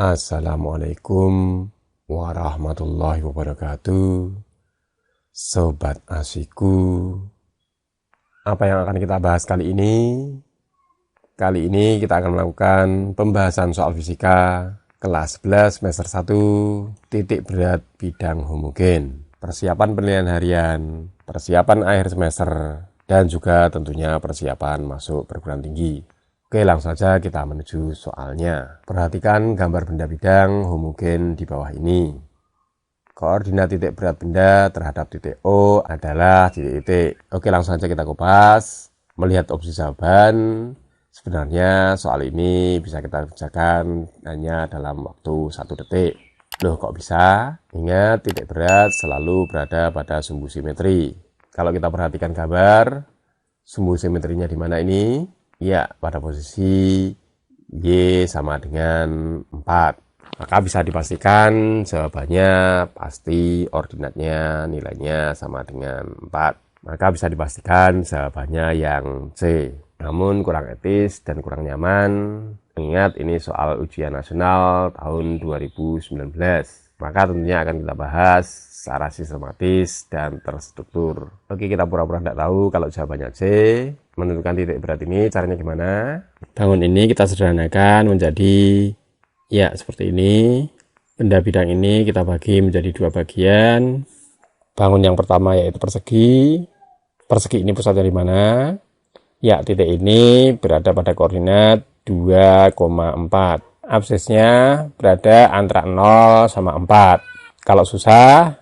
Assalamualaikum warahmatullahi wabarakatuh. Sobat Asiku, apa yang akan kita bahas kali ini? Kali ini kita akan melakukan pembahasan soal fisika kelas 11 semester 1, titik berat bidang homogen, persiapan penilaian harian, persiapan akhir semester, dan juga tentunya persiapan masuk perguruan tinggi. Oke, langsung saja kita menuju soalnya. Perhatikan gambar benda bidang homogen di bawah ini. Koordinat titik berat benda terhadap titik O adalah titik-titik. Oke, langsung saja kita kupas. Melihat opsi jawaban, sebenarnya soal ini bisa kita kerjakan hanya dalam waktu 1 detik. Loh, kok bisa? Ingat, titik berat selalu berada pada sumbu simetri. Kalau kita perhatikan gambar, sumbu simetrinya di mana ini? Ya, pada posisi Y sama dengan 4. Maka bisa dipastikan jawabannya pasti ordinatnya nilainya sama dengan 4. Maka bisa dipastikan jawabannya yang C. Namun kurang etis dan kurang nyaman. Ingat, ini soal ujian nasional tahun 2019. Maka tentunya akan kita bahas secara sistematis dan terstruktur. Oke, kita pura-pura tidak tahu kalau jawabannya C. Menentukan titik berat ini caranya gimana? Bangun ini kita sederhanakan menjadi ya seperti ini. Benda bidang ini kita bagi menjadi 2 bagian. Bangun yang pertama yaitu persegi. Persegi ini pusatnya di mana? Ya, titik ini berada pada koordinat 2,4. Absisnya berada antara 0 sama 4. Kalau susah,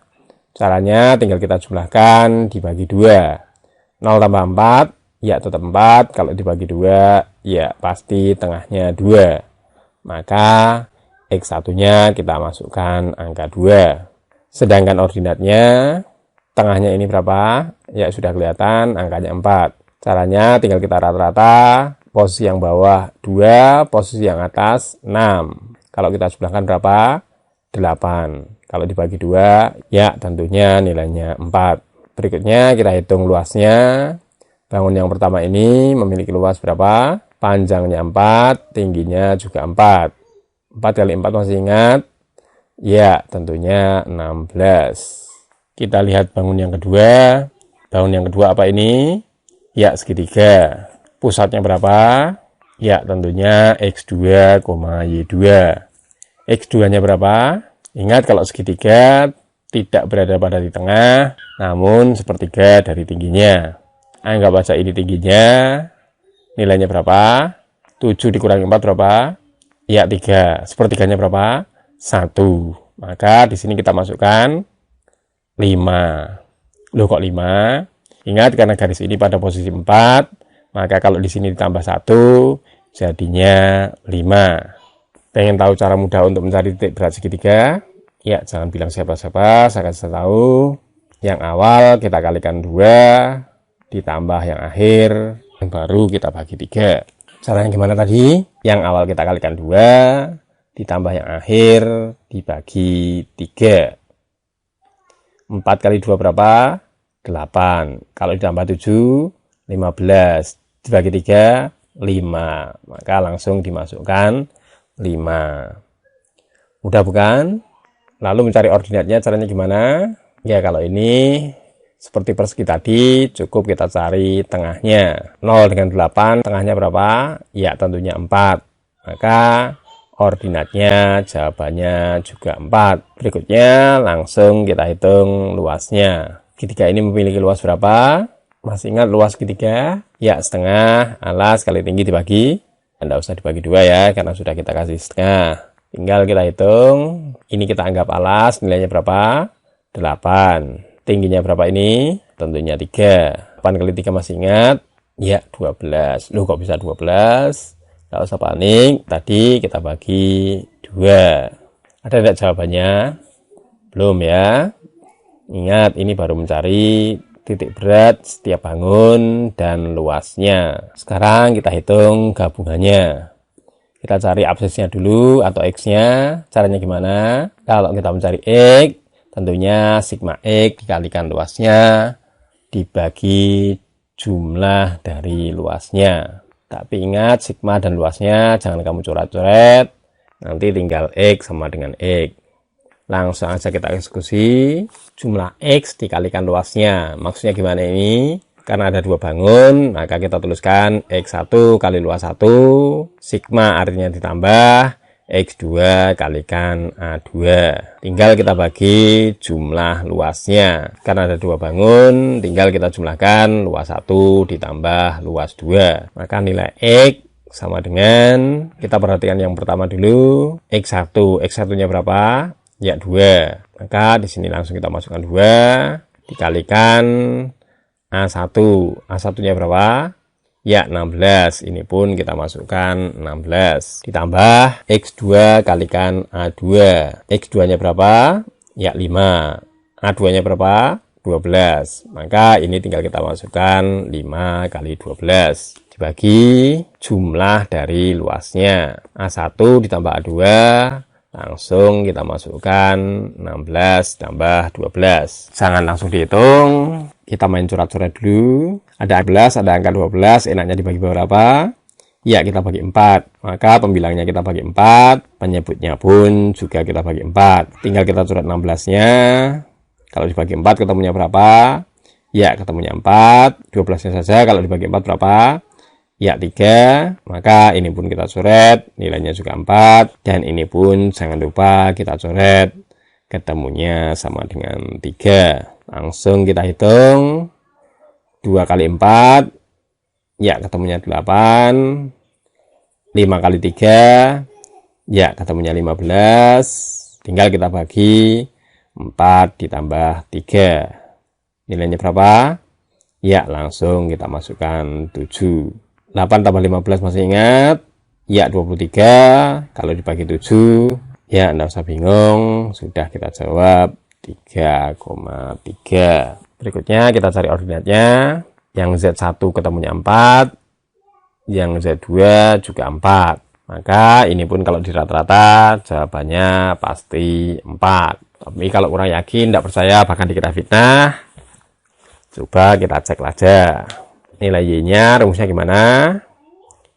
caranya tinggal kita jumlahkan dibagi 2. 0 tambah 4, ya tetap 4. Kalau dibagi 2, ya pasti tengahnya 2. Maka X1-nya kita masukkan angka 2. Sedangkan ordinatnya, tengahnya ini berapa? Ya sudah kelihatan, angkanya 4. Caranya tinggal kita rata-rata. Posisi yang bawah 2, posisi yang atas 6. Kalau kita jumlahkan berapa? 8. Kalau dibagi 2, ya tentunya nilainya 4. Berikutnya kita hitung luasnya. Bangun yang pertama ini memiliki luas berapa? Panjangnya 4, tingginya juga 4. 4 kali 4 masih ingat? Ya, tentunya 16. Kita lihat bangun yang kedua. Bangun yang kedua apa ini? Ya, segitiga. Pusatnya berapa? Ya, tentunya X2, Y2. X2-nya berapa? Ingat, kalau segitiga tidak berada pada di tengah, namun sepertiga dari tingginya. Anggap saja ini tingginya. Nilainya berapa? 7 dikurangi 4 berapa? Ya, 3. Sepertiganya berapa? 1. Maka di sini kita masukkan 5. Loh, kok 5? Ingat, karena garis ini pada posisi 4, maka kalau di sini ditambah 1, jadinya 5. Pengen tahu cara mudah untuk mencari titik berat segitiga? Ya, jangan bilang siapa-siapa, saya kasih tahu. Yang awal kita kalikan 2, ditambah yang akhir, yang baru kita bagi 3. Caranya gimana tadi? Yang awal kita kalikan 2, ditambah yang akhir, dibagi 3. 4 kali 2 berapa? 8. Kalau ditambah 7, 15. Dibagi 3, 5. Maka langsung dimasukkan 5. Mudah bukan? Lalu mencari ordinatnya caranya gimana? Ya, kalau ini seperti persegi tadi, cukup kita cari tengahnya. 0 dengan 8, tengahnya berapa? Ya, tentunya 4. Maka ordinatnya jawabannya juga 4. Berikutnya langsung kita hitung luasnya. Segitiga ini memiliki luas berapa? Masih ingat luas segitiga? Ya, setengah alas kali tinggi dibagi. Tidak usah dibagi 2 ya, karena sudah kita kasih setengah. Tinggal kita hitung. Ini kita anggap alas, nilainya berapa? 8. Tingginya berapa ini? Tentunya 3. 8 kali 3 masih ingat? Ya, 12. Loh, kok bisa 12? Tidak usah panik. Tadi kita bagi 2. Ada tidak jawabannya? Belum ya? Ingat, ini baru mencari titik berat setiap bangun dan luasnya. Sekarang kita hitung gabungannya. Kita cari absisnya dulu atau X-nya. Caranya gimana? Kalau kita mencari X, tentunya sigma X dikalikan luasnya dibagi jumlah dari luasnya. Tapi ingat, sigma dan luasnya jangan kamu coret-coret. Nanti tinggal X sama dengan X. Langsung aja kita eksekusi. Jumlah X dikalikan luasnya. Maksudnya gimana ini? Karena ada dua bangun, maka kita tuliskan X1 kali luas 1. Sigma artinya ditambah. X2 kalikan A2. Tinggal kita bagi jumlah luasnya. Karena ada dua bangun, tinggal kita jumlahkan luas 1 ditambah luas 2. Maka nilai X sama dengan, kita perhatikan yang pertama dulu, X1. X1-nya berapa? Ya 2. Maka di sini langsung kita masukkan 2 dikalikan A1. A1-nya berapa? Ya 16. Ini pun kita masukkan 16 ditambah X2 kalikan A2. X2-nya berapa? Ya 5. A2-nya berapa? 12. Maka ini tinggal kita masukkan 5 kali 12 dibagi jumlah dari luasnya. A1 ditambah A2, langsung kita masukkan 16 tambah 12. Jangan langsung dihitung, kita main coret-coret dulu. Ada 11, ada angka 12, enaknya dibagi berapa? Ya, kita bagi 4. Maka pembilangnya kita bagi 4, penyebutnya pun juga kita bagi 4. Tinggal kita coret 16-nya. Kalau dibagi 4 ketemunya berapa? Ya, ketemunya 4. 12-nya saja kalau dibagi 4 berapa? Ya 3, maka ini pun kita coret, nilainya juga 4, dan ini pun jangan lupa kita coret, ketemunya sama dengan 3. Langsung kita hitung, 2 kali 4, ya ketemunya 8, 5 kali 3, ya ketemunya 15, tinggal kita bagi 4 ditambah 3, nilainya berapa? Ya langsung kita masukkan 7. 8 tambah 15 masih ingat? Ya 23. Kalau dibagi 7, ya enggak usah bingung, sudah kita jawab 3,3. Berikutnya kita cari ordinatnya. Yang Z1 ketemunya 4, yang Z2 juga 4. Maka ini pun kalau di rata-rata jawabannya pasti 4. Tapi kalau kurang yakin, tidak percaya, bahkan dikira fitnah, coba kita cek aja. Nilai Y-nya rumusnya gimana?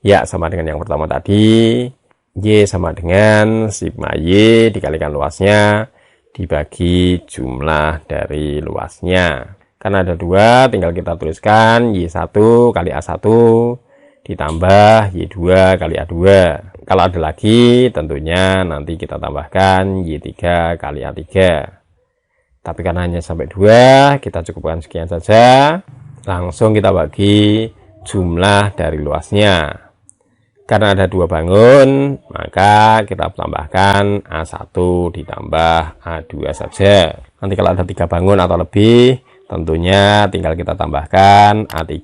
Ya, sama dengan yang pertama tadi. Y sama dengan sigma Y dikalikan luasnya dibagi jumlah dari luasnya. Karena ada 2, tinggal kita tuliskan Y1 kali A1 ditambah Y2 kali A2. Kalau ada lagi, tentunya nanti kita tambahkan Y3 kali A3. Tapi karena hanya sampai 2, kita cukupkan sekian saja. Langsung kita bagi jumlah dari luasnya. Karena ada 2 bangun, maka kita tambahkan A1 ditambah A2 saja. Nanti kalau ada 3 bangun atau lebih, tentunya tinggal kita tambahkan A3,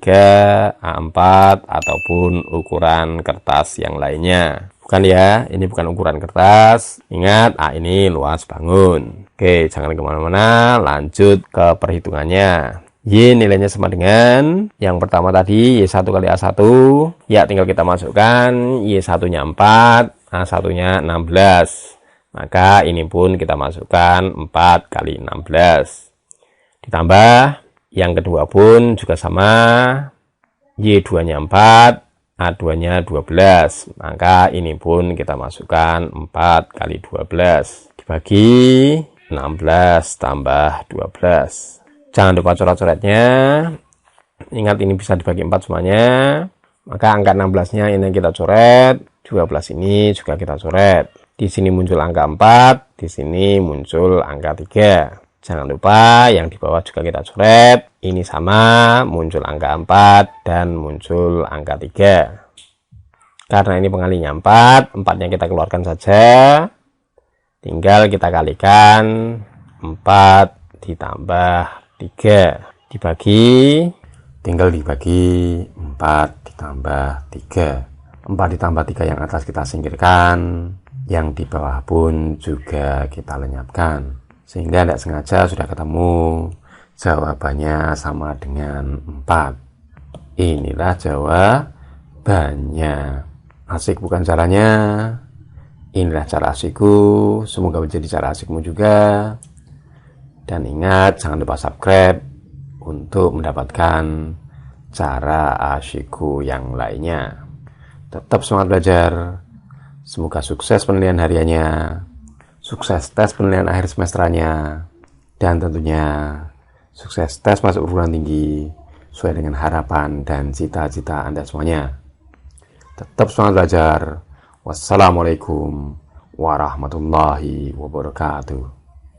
A4, ataupun ukuran kertas yang lainnya. Bukan ya, ini bukan ukuran kertas. Ingat, A ini luas bangun. Oke, jangan kemana-mana, lanjut ke perhitungannya. Y nilainya sama dengan yang pertama tadi, Y1 kali A1. Ya, tinggal kita masukkan Y1-nya 4, A1-nya 16. Maka ini pun kita masukkan 4 kali 16. Ditambah, yang kedua pun juga sama. Y2-nya 4, A2-nya 12. Maka ini pun kita masukkan 4 kali 12. Dibagi 16 tambah 12. Jangan lupa coret-coretnya. Ingat ini bisa dibagi 4 semuanya. Maka angka 16-nya ini kita coret. 12 ini juga kita coret. Di sini muncul angka 4. Di sini muncul angka 3. Jangan lupa yang di bawah juga kita coret. Ini sama, muncul angka 4 dan muncul angka 3. Karena ini pengalinya 4, 4-nya kita keluarkan saja. Tinggal kita kalikan 4 ditambah 3 dibagi, tinggal dibagi 4 ditambah 3. 4 ditambah 3 yang atas kita singkirkan, yang di bawah pun juga kita lenyapkan, sehingga tidak sengaja sudah ketemu jawabannya sama dengan 4. Inilah jawabannya. Asik bukan caranya? Inilah cara asikku, semoga menjadi cara asikmu juga. Dan ingat, jangan lupa subscribe untuk mendapatkan cara asyikku yang lainnya. Tetap semangat belajar. Semoga sukses penilaian hariannya, sukses tes penilaian akhir semesternya, dan tentunya sukses tes masuk perguruan tinggi sesuai dengan harapan dan cita-cita Anda semuanya. Tetap semangat belajar. Wassalamualaikum warahmatullahi wabarakatuh.